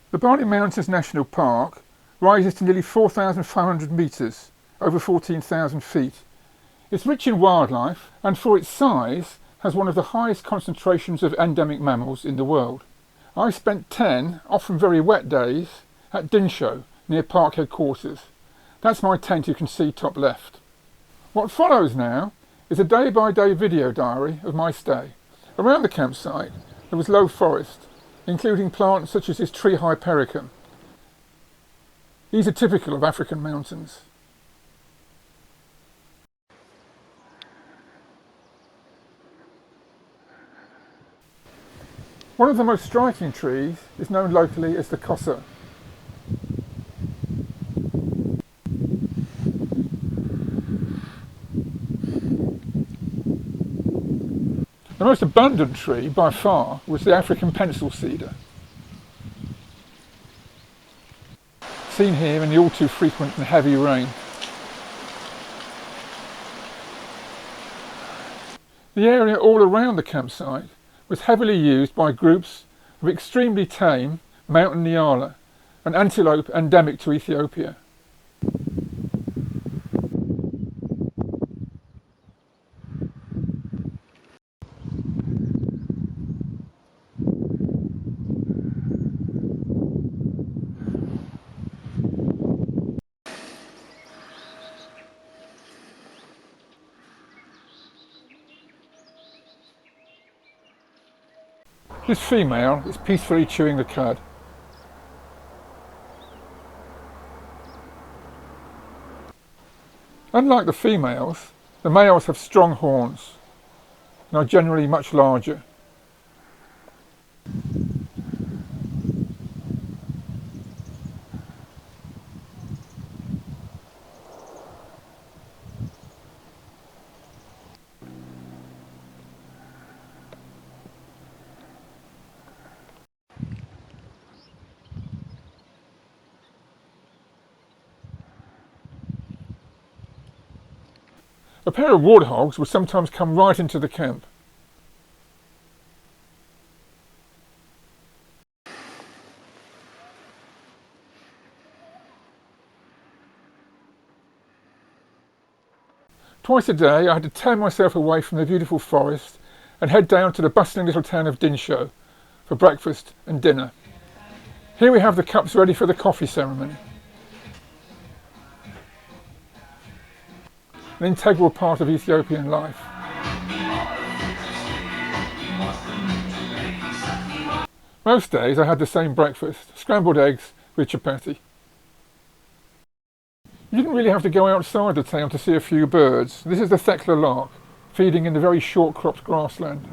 The Bale Mountains National Park rises to nearly 4,500 metres, over 14,000 feet. It's rich in wildlife and for its size has one of the highest concentrations of endemic mammals in the world. I spent 10, often very wet days, at Dinsho, near park headquarters. That's my tent you can see top left. What follows now is a day-by-day video diary of my stay. Around the campsite there was low forest, including plants such as this tree hypericum. These are typical of African mountains. One of the most striking trees is known locally as the kosso. The most abundant tree by far was the African pencil cedar, seen here in the all too frequent and heavy rain. The area all around the campsite was heavily used by groups of extremely tame Mountain Nyala, an antelope endemic to Ethiopia. This female is peacefully chewing the cud. Unlike the females, the males have strong horns and are generally much larger. A pair of warthogs would sometimes come right into the camp. Twice a day I had to tear myself away from the beautiful forest and head down to the bustling little town of Dinsho for breakfast and dinner. Here we have the cups ready for the coffee ceremony. An integral part of Ethiopian life. Most days I had the same breakfast, scrambled eggs with chapati. You didn't really have to go outside the town to see a few birds. This is the Thekla lark, feeding in the very short cropped grassland.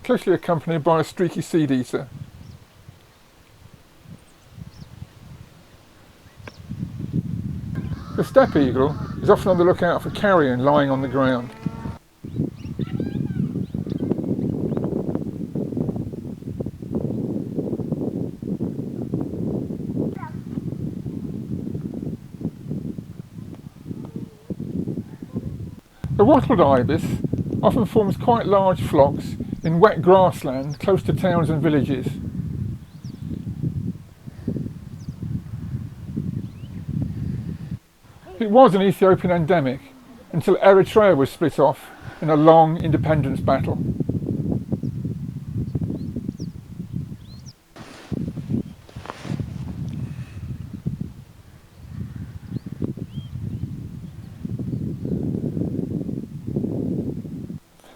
Closely accompanied by a streaky seed eater. The steppe eagle is often on the lookout for carrion lying on the ground. The wattled ibis often forms quite large flocks in wet grassland close to towns and villages. It was an Ethiopian endemic until Eritrea was split off in a long independence battle.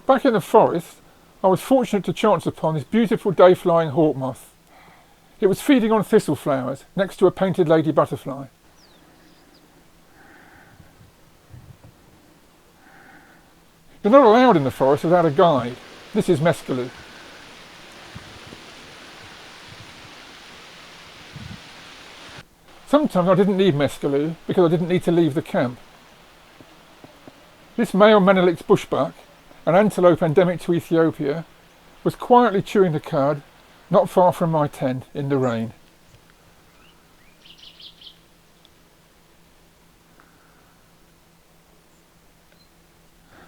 Back in the forest, I was fortunate to chance upon this beautiful day-flying hawk moth. It was feeding on thistle flowers next to a painted lady butterfly. You're not allowed in the forest without a guide. This is mescalu. Sometimes I didn't need mescalu because I didn't need to leave the camp. This male Menelik's bushbuck, an antelope endemic to Ethiopia, was quietly chewing the cud not far from my tent in the rain.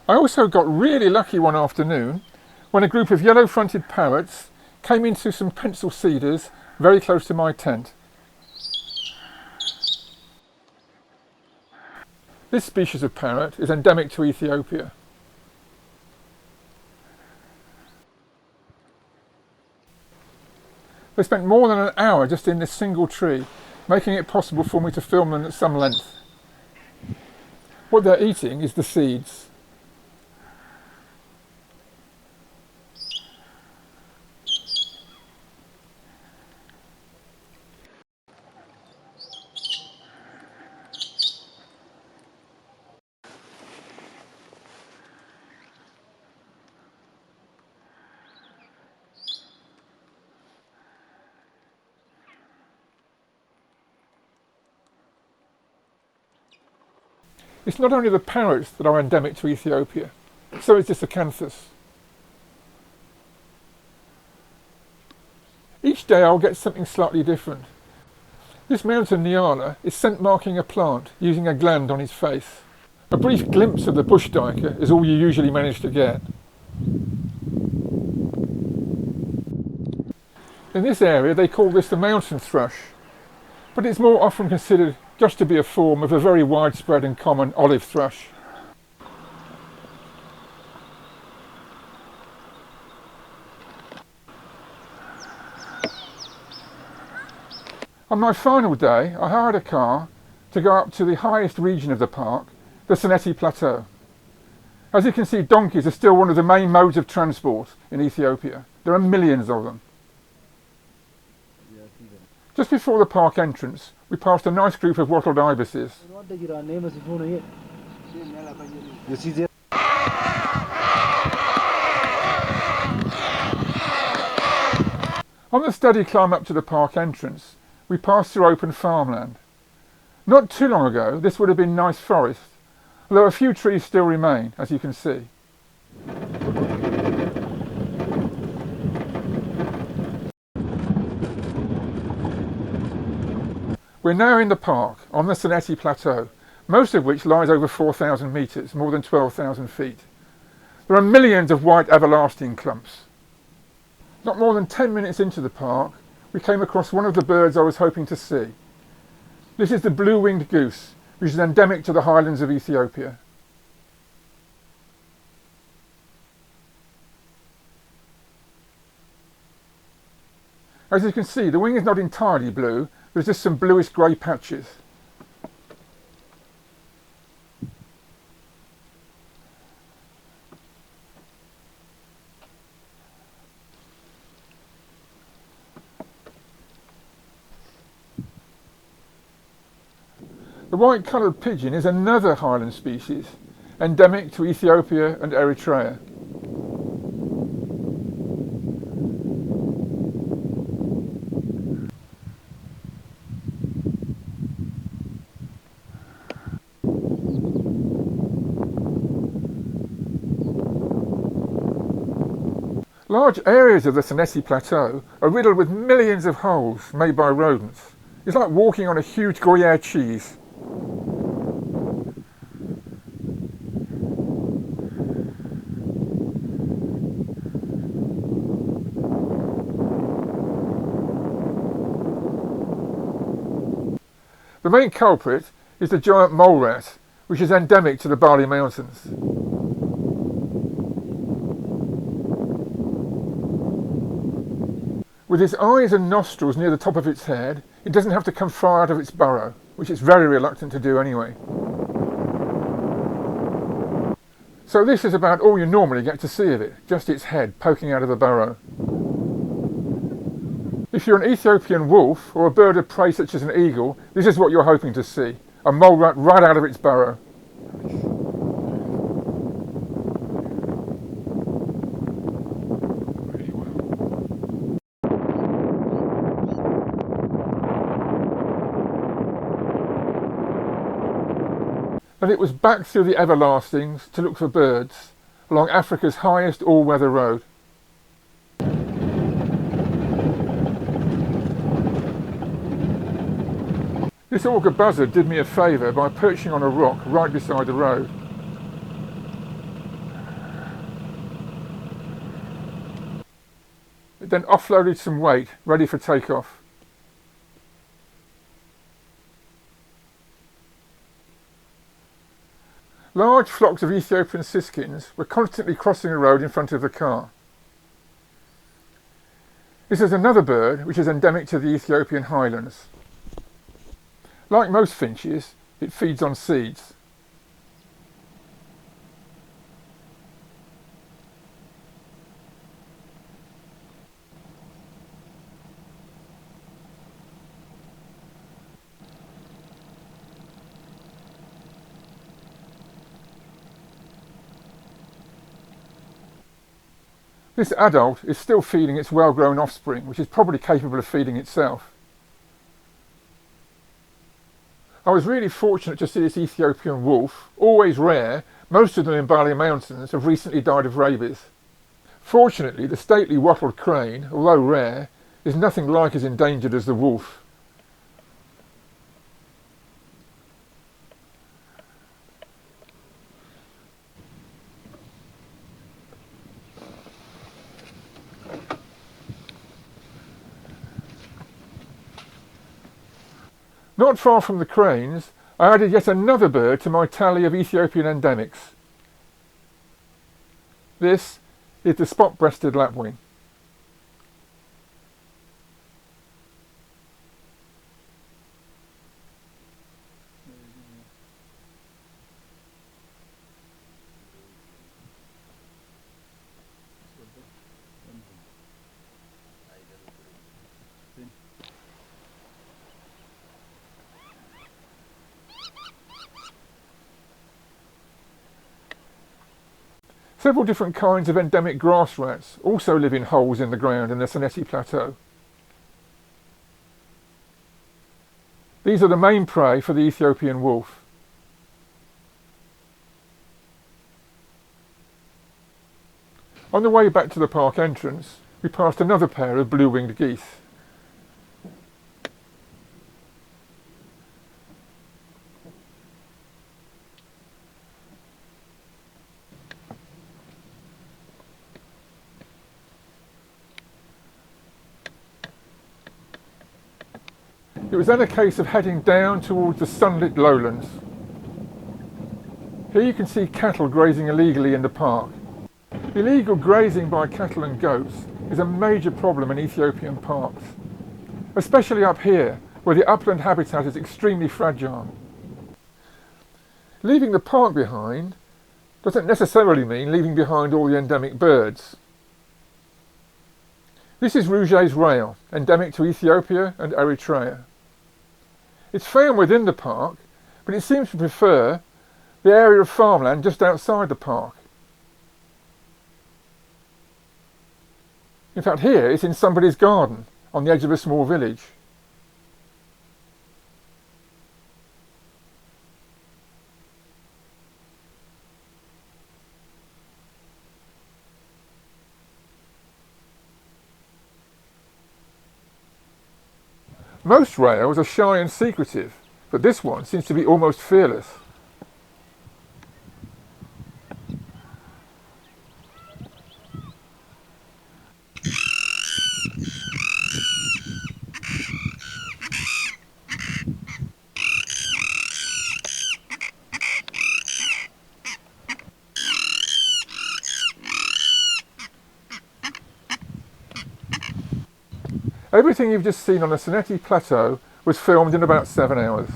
I also got really lucky one afternoon when a group of yellow-fronted parrots came into some pencil cedars very close to my tent. This species of parrot is endemic to Ethiopia. They spent more than an hour just in this single tree, making it possible for me to film them at some length. What they're eating is the seeds. It's not only the parrots that are endemic to Ethiopia, so is this acanthus. Each day I'll get something slightly different. This Mountain Nyala is scent marking a plant using a gland on his face. A brief glimpse of the bush duiker is all you usually manage to get. In this area they call this the mountain thrush, but it's more often considered just to be a form of a very widespread and common olive thrush. On my final day, I hired a car to go up to the highest region of the park, the Sanete Plateau. As you can see, donkeys are still one of the main modes of transport in Ethiopia. There are millions of them. Just before the park entrance, we passed a nice group of wattled ibises. On the steady climb up to the park entrance, we passed through open farmland. Not too long ago, this would have been nice forest, although a few trees still remain, as you can see. We're now in the park, on the Sanete Plateau, most of which lies over 4,000 metres, more than 12,000 feet. There are millions of white everlasting clumps. Not more than 10 minutes into the park, we came across one of the birds I was hoping to see. This is the blue-winged goose, which is endemic to the Highlands of Ethiopia. As you can see, the wing is not entirely blue, there's just some bluish grey patches. The white-coloured pigeon is another Highland species, endemic to Ethiopia and Eritrea. Large areas of the Sanete Plateau are riddled with millions of holes made by rodents. It's like walking on a huge Gruyere cheese. The main culprit is the giant mole rat, which is endemic to the Bale Mountains. With its eyes and nostrils near the top of its head, it doesn't have to come far out of its burrow, which it's very reluctant to do anyway. So this is about all you normally get to see of it, just its head poking out of the burrow. If you're an Ethiopian wolf or a bird of prey such as an eagle, this is what you're hoping to see, a mole rat right out of its burrow. And it was back through the everlastings to look for birds along Africa's highest all-weather road. This auger buzzard did me a favour by perching on a rock right beside the road. It then offloaded some weight, ready for takeoff. Large flocks of Ethiopian siskins were constantly crossing the road in front of the car. This is another bird which is endemic to the Ethiopian Highlands. Like most finches, it feeds on seeds. This adult is still feeding its well-grown offspring, which is probably capable of feeding itself. I was really fortunate to see this Ethiopian wolf, always rare. Most of them in Bale mountains have recently died of rabies. Fortunately, the stately wattled crane, although rare, is nothing like as endangered as the wolf. Not far from the cranes, I added yet another bird to my tally of Ethiopian endemics. This is the spot-breasted lapwing. Several different kinds of endemic grass rats also live in holes in the ground in the Sanete Plateau. These are the main prey for the Ethiopian wolf. On the way back to the park entrance, we passed another pair of blue-winged geese. It was then a case of heading down towards the sunlit lowlands. Here you can see cattle grazing illegally in the park. Illegal grazing by cattle and goats is a major problem in Ethiopian parks, especially up here where the upland habitat is extremely fragile. Leaving the park behind doesn't necessarily mean leaving behind all the endemic birds. This is Rouget's rail, endemic to Ethiopia and Eritrea. It's found within the park, but it seems to prefer the area of farmland just outside the park. In fact, here it's in somebody's garden on the edge of a small village. Most rails are shy and secretive, but this one seems to be almost fearless. Everything you've just seen on the Sanete Plateau was filmed in about 7 hours.